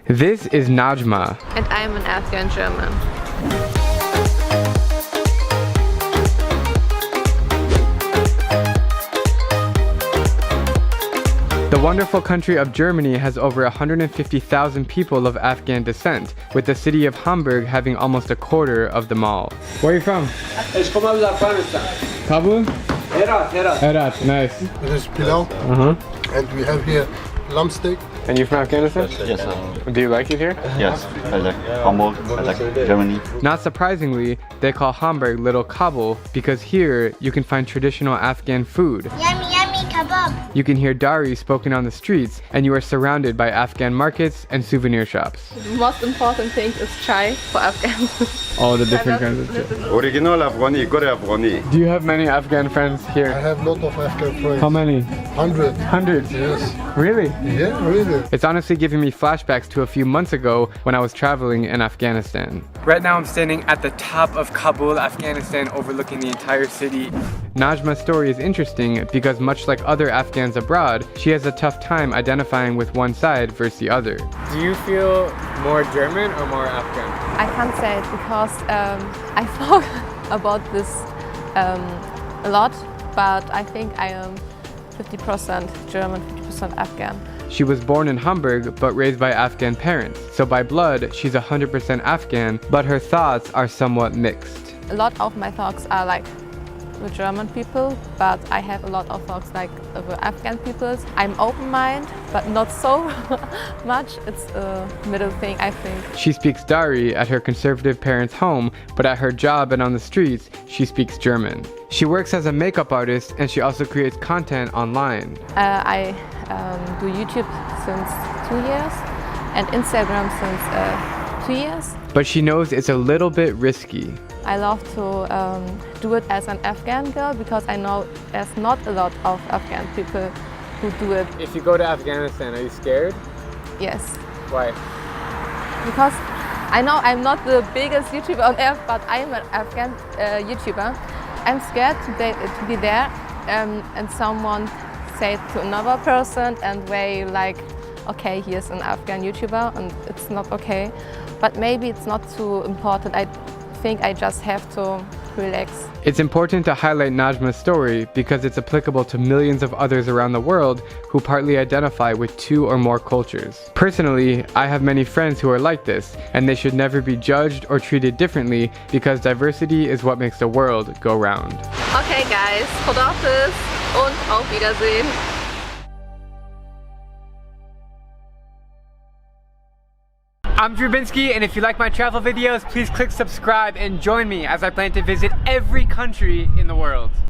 This is Nadjma. And I'm an Afghan German. The wonderful country of Germany has over 150,000 people of Afghan descent, with the city of Hamburg having almost a quarter of them all. Where are you from? Afghanistan. Kabul? Herat. Herat, nice. It is pilau, and we have here lamb steak. And you're from Afghanistan? Yes. Do you like it here? Yes, I like Hamburg, I like Germany. Not surprisingly, they call Hamburg Little Kabul because here you can find traditional Afghan food. Yummy, yummy kebab. You can hear Dari spoken on the streets, and you are surrounded by Afghan markets and souvenir shops. The most important thing is chai for Afghans. All the different kinds of chai. Original Afghani, good Afghani. Do you have many Afghan friends I here? have a lot of Afghan friends. How many? 100. Hundreds? Yes. Really? Yeah, really. It's honestly giving me flashbacks to a few months ago when I was traveling in Afghanistan. Right now I'm standing at the top of Kabul, Afghanistan, overlooking the entire city. Nadjma's story is interesting because much like other Afghans abroad, she has a tough time identifying with one side versus the other. Do you feel more German or more Afghan? I can't say it because I thought about this a lot, but I think I am 50% German, 50% Afghan. She was born in Hamburg but raised by Afghan parents, so by blood she's 100% Afghan, but her thoughts are somewhat mixed. A lot of my thoughts are like the German people, but I have a lot of thoughts like the Afghan people. I'm open-minded, but not so much. It's a middle thing, I think. She speaks Dari at her conservative parents' home, but at her job and on the streets, she speaks German. She works as a makeup artist and she also creates content online. I do YouTube since 2 years and Instagram since 2 years. But she knows it's a little bit risky. I love to do it as an Afghan girl because I know there's not a lot of Afghan people who do it. If you go to Afghanistan, are you scared? Yes. Why? Because I know I'm not the biggest YouTuber on earth, but I'm an Afghan YouTuber. I'm scared to be there and someone say to another person and they like, okay, here's an Afghan YouTuber and it's not okay. But maybe it's not too important. I think I just have to relax. It's important to highlight Nadjma's story because it's applicable to millions of others around the world who partly identify with 2 or more cultures. Personally, I have many friends who are like this, and they should never be judged or treated differently because diversity is what makes the world go round. Okay guys, Khodafis und auf Wiedersehen. I'm Drubinski, and if you like my travel videos, please click subscribe and join me as I plan to visit every country in the world.